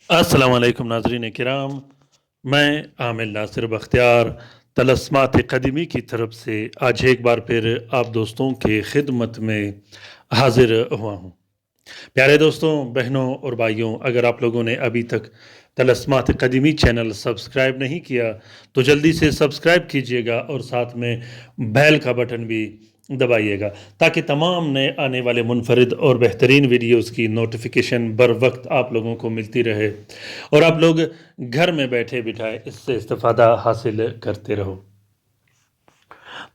अस्सलाम वालेकुम नाज़रीन किराम। मैं आमिर नासिर बख्तियार तलस्मात क़दीमी की तरफ से आज एक बार फिर आप दोस्तों के खिदमत में हाजिर हुआ हूँ। प्यारे दोस्तों, बहनों और भाइयों, अगर आप लोगों ने अभी तक तलस्मात क़दीमी चैनल सब्सक्राइब नहीं किया तो जल्दी से सब्सक्राइब कीजिएगा और साथ में बेल का बटन भी दबाइएगा ताकि तमाम नए आने वाले मुनफरिद और बेहतरीन वीडियोस की नोटिफिकेशन बर वक्त आप लोगों को मिलती रहे और आप लोग घर में बैठे बिठाए इससे इस्तेफादा हासिल करते रहो।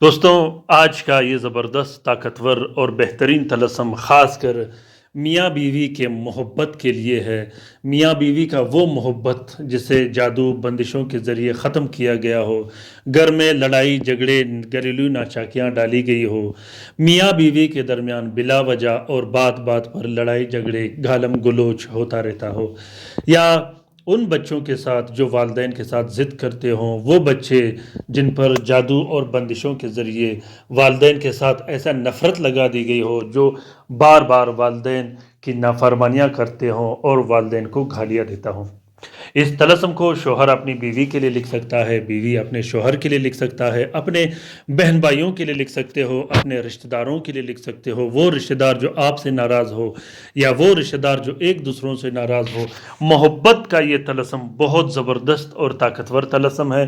दोस्तों, आज का ये ज़बरदस्त, ताकतवर और बेहतरीन तलस्सम ख़ास कर मियाँ बीवी के मोहब्बत के लिए है। मियाँ बीवी का वो मोहब्बत जिसे जादू बंदिशों के ज़रिए ख़त्म किया गया हो, घर में लड़ाई झगड़े घरेलू नाचाकियाँ डाली गई हो, मियाँ बीवी के दरमियान बिला वजह और बात बात पर लड़ाई झगड़े गालम गलोच होता रहता हो, या उन बच्चों के साथ जो वालदैन के साथ ज़िद करते हों, वो बच्चे जिन पर जादू और बंदिशों के ज़रिए वालदैन के साथ ऐसा नफ़रत लगा दी गई हो जो बार बार वालदैन की नाफरमानियाँ करते हों और वालदैन को गालियाँ देता हों। इस तलस्सम को शोहर अपनी बीवी के लिए लिख सकता है, बीवी अपने शोहर के लिए लिख सकता है, अपने बहन भाइयों के लिए लिख सकते हो, अपने रिश्तेदारों के लिए लिख सकते हो, वो रिश्तेदार जो आपसे नाराज़ हो या वो रिश्तेदार जो एक दूसरों से नाराज़ हो। मोहब्बत का ये तलस्सम बहुत ज़बरदस्त और ताकतवर तलस्सम है,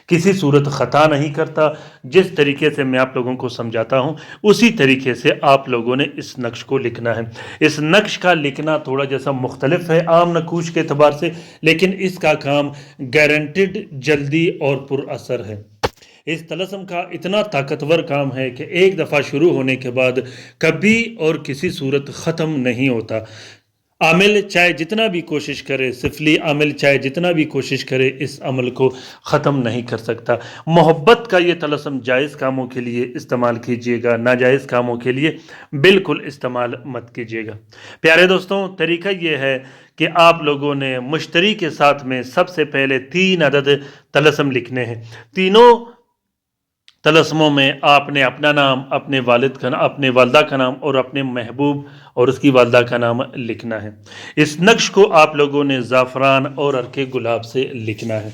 किसी सूरत ख़ता नहीं करता। जिस तरीके से मैं आप लोगों को समझाता हूँ उसी तरीके से आप लोगों ने इस नक्श को लिखना है। इस नक्श का लिखना थोड़ा जैसा मुख्तलिफ है आम नकूश के अतबार से, लेकिन इसका काम गारंटेड जल्दी और पुरअसर है। इस तलस्सम का इतना ताकतवर काम है कि एक दफ़ा शुरू होने के बाद कभी और किसी सूरत ख़त्म नहीं होता। आमिल चाहे जितना भी कोशिश करे, सिफली आमिल चाहे जितना भी कोशिश करे, इस अमल को ख़त्म नहीं कर सकता। मोहब्बत का ये तलस्सम जायज़ कामों के लिए इस्तेमाल कीजिएगा, नाजायज़ कामों के लिए बिल्कुल इस्तेमाल मत कीजिएगा। प्यारे दोस्तों, तरीका ये है कि आप लोगों ने मुश्तरी के साथ में सबसे पहले 3 अदद तलस्सम लिखने हैं। तीनों तलस्मों में आपने अपना नाम, अपने वालिद का नाम, अपने वालदा का नाम और अपने महबूब और उसकी वालदा का नाम लिखना है। इस नक्श को आप लोगों ने ज़ाफ़रान और अर्के गुलाब से लिखना है।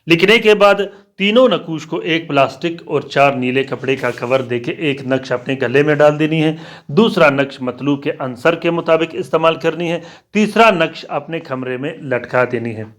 लिखने के बाद तीनों नकूश को एक प्लास्टिक और 4 नीले कपड़े का कवर देके एक नक्श अपने गले में डाल देनी है, दूसरा नक्श मतलूब के अंसर के मुताबिक इस्तेमाल करनी है, तीसरा नक्श अपने कमरे में लटका देनी है।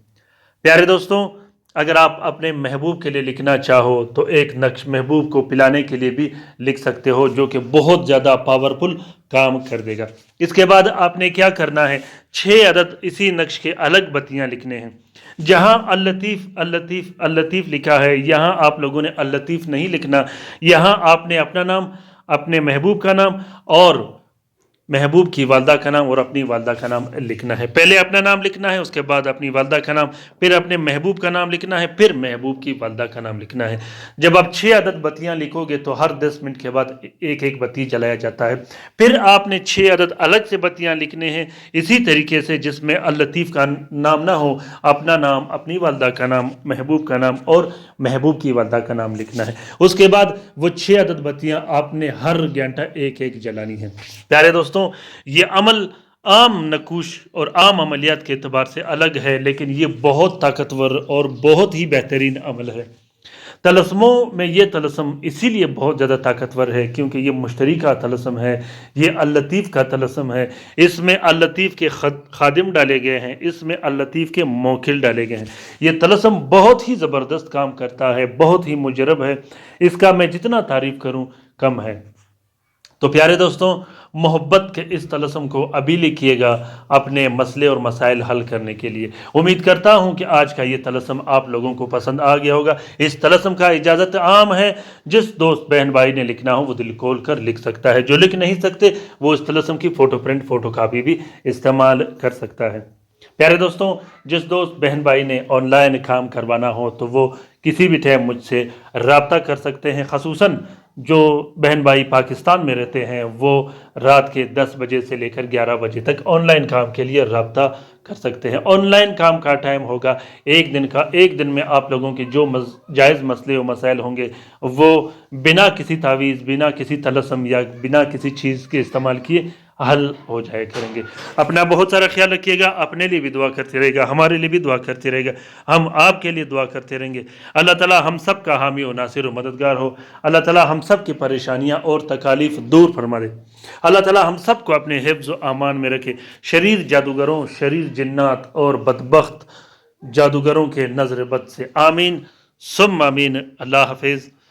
प्यारे दोस्तों, अगर आप अपने महबूब के लिए लिखना चाहो तो एक नक्श महबूब को पिलाने के लिए भी लिख सकते हो, जो कि बहुत ज़्यादा पावरफुल काम कर देगा। इसके बाद आपने क्या करना है, 6 अदद इसी नक्श के अलग बत्तियां लिखने हैं। जहां अल लतीफ़ अल लतीफ़ अल लतीफ़ लिखा है, यहाँ आप लोगों ने अल लतीफ़ नहीं लिखना। यहाँ आपने अपना नाम, अपने महबूब का नाम और महबूब की वालदा का नाम और अपनी वालदा का नाम लिखना है। पहले अपना नाम लिखना है, उसके बाद अपनी वालदा का नाम, फिर अपने महबूब का नाम लिखना है, फिर महबूब की वालदा का नाम लिखना है। जब आप 6 अदद बत्तियां लिखोगे तो हर 10 मिनट के बाद एक एक बत्ती जलाया जाता है। फिर आपने 6 अदद अलग से बत्तियां लिखने हैं, इसी तरीके से जिसमें अल लतीफ़ का नाम ना हो, अपना नाम, अपनी वालदा का नाम, महबूब का नाम और महबूब की वालदा का नाम लिखना है। उसके बाद वो 6 अदद बत्तियां आपने हर घंटा एक एक जलानी है। प्यारे दोस्तों, ये अमल आम नकूश और आम अमलियात के अतबार से अलग है, लेकिन ये बहुत ताकतवर और बहुत ही बेहतरीन अमल है। तलस्मों में ये तलस्म इसीलिए बहुत ज़्यादा ताकतवर है क्योंकि ये मुश्तरी का तलस्म है, ये अल लतीफ़ का तलस्म है। इसमें अल लतीफ़ के खादिम डाले गए हैं, इसमें अल लतीफ़ के मौकिल डाले गए हैं। ये तलस्म बहुत ही ज़बरदस्त काम करता है, बहुत ही मुजरब है, इसका मैं जितना तारीफ़ करूँ कम है। तो प्यारे दोस्तों, मोहब्बत के इस तलस्म को अभी लिखिएगा अपने मसले और मसाइल हल करने के लिए। उम्मीद करता हूँ कि आज का ये तलस्म आप लोगों को पसंद आ गया होगा। इस तलस्म का इजाज़त आम है, जिस दोस्त बहन भाई ने लिखना हो वो दिल खोल कर लिख सकता है, जो लिख नहीं सकते वो इस तलस्म की फ़ोटो प्रिंट फ़ोटो कापी भी इस्तेमाल कर सकता है। प्यारे दोस्तों, जिस दोस्त बहन भाई ने ऑनलाइन काम करवाना हो तो वो किसी भी टाइम मुझसे रब्ता कर सकते हैं। ख़ुसूसन जो बहन भाई पाकिस्तान में रहते हैं वो रात के 10 बजे से लेकर 11 बजे तक ऑनलाइन काम के लिए रब्ता कर सकते हैं। ऑनलाइन काम का टाइम होगा एक दिन का। एक दिन में आप लोगों के जो जायज़ मसले और मसाइल होंगे वो बिना किसी तावीज़, बिना किसी तलस्म या बिना किसी चीज़ के इस्तेमाल किए حل ہو جائے کریں گے۔ اپنا بہت سارا خیال رکھیے گا، اپنے لیے بھی دعا کرتے رہے گا، ہمارے لیے بھی دعا کرتے رہے گا، ہم آپ کے لیے دعا کرتے رہیں گے۔ اللہ تعالیٰ ہم سب کا حامی و ناصر و مددگار ہو۔ اللہ تعالیٰ ہم سب کی پریشانیاں اور تکالیف دور فرما دے۔ اللہ تعالیٰ ہم سب کو اپنے حفظ و امان میں رکھے، شریر جادوگروں، شریر جنات اور بدبخت جادوگروں کے نظر بد سے، آمین ثم آمین۔ اللہ حافظ۔